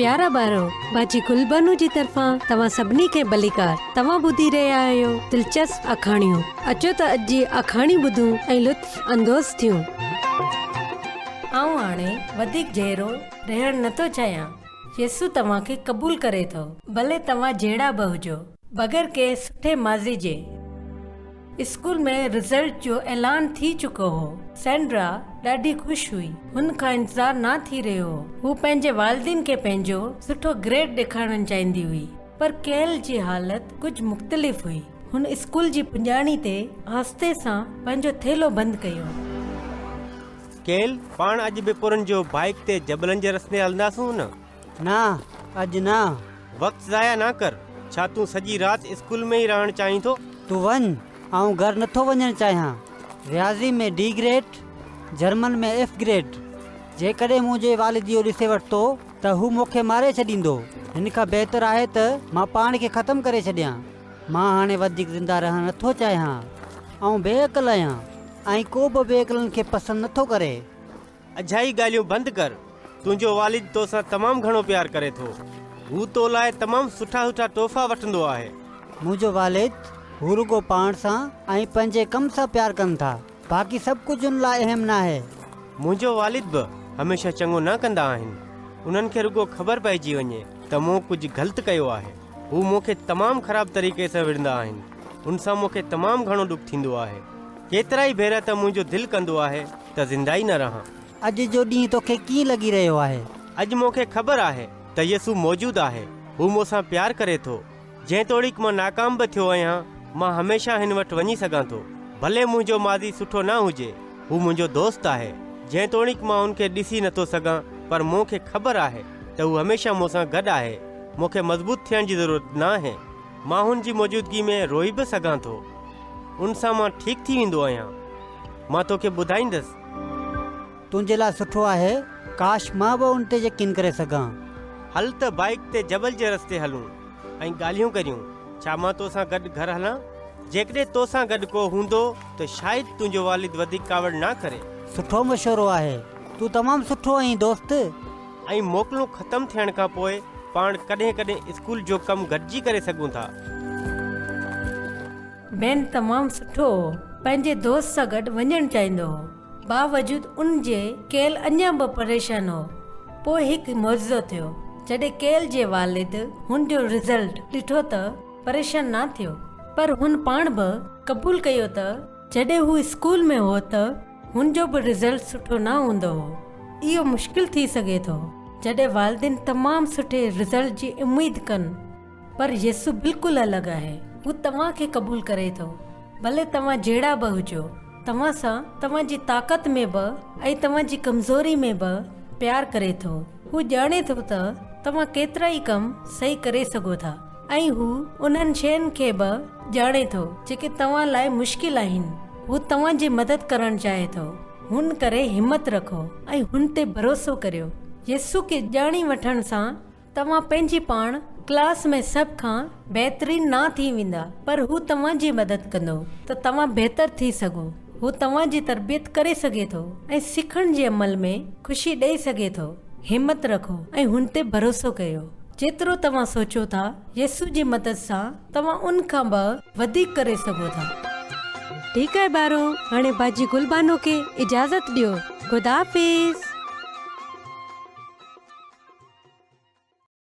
प्यारा ॿारो, बाजी गुलबानू जी तरफ़ां तव्हां सभिनी खे भलीकार। तव्हां ॿुधी रहिया आहियो दिलचस्प अखाणियूं। अचो त अॼु जी अखाणी ॿुधूं ऐं लुत्फ़ अंदोज़ थियूं। आऊं हाणे वधीक जहिड़ो रहण नथो चाहियां। यसु तव्हांखे क़बूल करे थो, भले तव्हां जहिड़ा बि हुजो, बग़ैर के सुठे माज़ी जे। स्कूल में रिज़ल्ट जो ऐलान थी चुको हो। सैंड्रा ॾाढी ख़ुशि हुई। हुन खां इंतज़ार न थी रहियो हो। हू पंहिंजे वालिदिन खे पंहिंजो सुठो ग्रेड ॾेखारणु चाहींदी हुई, पर कैल जी हालत कुझु मुख़्तलिफ़ हुई। हुन स्कूल जी पुॼाणी ते आस्ते सां पंहिंजो थेलो बंदि कयो। कैल, पाण अॼु बि पुरन जो बाइक ते जबलनि जे रस्ते हलंदासूं न? ना, अॼु ना। वक़्तु ज़ाया ना कर। छा तूं सॼी राति स्कूल में ई रहणु चाहीं थो? तूं वञ, आऊं घर नथो वञणु चाहियां। रियाज़ी में डी ग्रेड, जर्मन में एफ ग्रेड। जेकॾहिं मुंहिंजे वालिद इहो ॾिसे वरितो त हू मूंखे मारे छॾींदो। हिन खां बहितर आहे त मां पाण खे ख़तमु करे छॾियां। मां हाणे वधीक ज़िंदा रहणु नथो चाहियां। ऐं बेअक़ल आहियां ऐं को बि बेअक़लनि खे पसंदि नथो करे। अजाई ॻाल्हियूं बंदि कर। तुंहिंजो वालिद तोसां तमामु घणो प्यार करे थो। हू तो लाइ तमामु सुठा सुठा तोहफ़ा वठंदो आहे। मुंहिंजो वालिद हू रुगो पाण सां ऐं पंहिंजे कम सां प्यार कनि था। बाक़ी सभु कुझु उन लाइ अहम न आहे। मुंहिंजो वालिद बि हमेशह चङो न कंदा आहिनि। उन्हनि खे रुगो ख़बर पइजी वञे त मूं कुझु ग़लति कयो आहे। हू मूंखे तमामु ख़राबु तरीक़े सां विढ़ंदा आहिनि। उन सां मूंखे तमामु घणो ॾुख थींदो आहे। केतिरा ई भेरा त मुंहिंजो दिलि कंदो आहे त ज़िंदा ई न रहां। अॼु जो ॾींहुं तोखे कीअं लॻी रहियो आहे? अॼु मूंखे ख़बर आहे त यसु मौजूदु आहे। हू मूंसां प्यार करे थो। जेतोणीक मां नाकाम बि थियो आहियां, मां हमेशह हिन वटि वञी सघां थो। भले मुंहिंजो माज़ी सुठो न हुजे, हू मुंहिंजो दोस्त आहे। जेतोणीक मां हुनखे ॾिसी नथो सघां, पर मूंखे ख़बर आहे त हू हमेशह मूंसां गॾु आहे। मूंखे मज़बूत थियण जी ज़रूरत न आहे। मां हुन जी मौजूदगी में रोई बि सघां थो। उन सां मां ठीकु थी वेंदो आहियां। मां तोखे ॿुधाईंदुसि। तुंहिंजे लाइ सुठो आहे। काश मां बि उन ते यकीन करे सघां। हल त बाइक ते जबल जे रस्ते हलूं ऐं ॻाल्हियूं करियूं। छा मां तोसां गॾु घर हलां? जेकॾहिं तोसां गॾु को हूंदो त शायदि तुंहिंजो वालिद वधीक कावड़ न करे। सुठो मशवरो आहे। तूं तमामु सुठो आहीं दोस्त। ऐं मोकलूं ख़तमु थियण खां पोइ पाण कॾहिं कॾहिं स्कूल जो कमु गॾिजी करे सघूं था। बेन तमामु सुठो हो। पंहिंजे दोस्त सां गॾु वञणु चाहींदो हो। बावजूद उन जे कैल अञा बि परेशान हो। पोइ हिकु मौजो थियो जॾहिं कैल जे वालिद हुन जो रिज़ल्ट ॾिठो त परेशान न थियो, पर हुन पाण बि क़बूल कयो त जॾहिं हू स्कूल में हो त हुन जो बि रिज़ल्ट सुठो न हूंदो हो। इहो मुश्किल थी सघे थो जॾहिं वालिदिन तमामु सुठे रिज़ल्ट जी उमेद कनि, पर यसु बिल्कुलु अलॻि आहे। हू तव्हांखे क़बूल करे थो, भले तव्हां जहिड़ा बि हुजो। तव्हां सां तव्हांजी ताक़त में बि ऐं तव्हांजी कमज़ोरी में बि प्यार करे थो। हू ॼाणे थो त तव्हां केतिरा ई कम सही करे सघो था, ऐं हू उन्हनि शयुनि खे बि ॼाणे थो जेके तव्हां लाइ मुश्किल आहिनि। हू तव्हांजी मदद करणु चाहे थो। हुन करे हिमत रखो ऐं हुन ते भरोसो करियो। यसु खे ॼाणी वठण सां तव्हां पंहिंजी पाण क्लास में सभ खां बहितरीन न थी वेंदा, पर हू तव्हांजी मदद कंदो त तव्हां बहितर थी सघो। हू तव्हांजी तरबियत करे सघे थो ऐं सिखण जे अमल में ख़ुशी ॾेई सघे थो। हिमत रखो ऐं हुन ते भरोसो कयो। जेतिरो तव्हां सोचो था, यसु जी मदद सां तव्हां उन खां बि वधीक करे सघो था। ठीकु आहे ॿारो, हाणे बाजी गुलबानो खे इजाज़त ॾियो। ख़ुदा हाफ़िज़।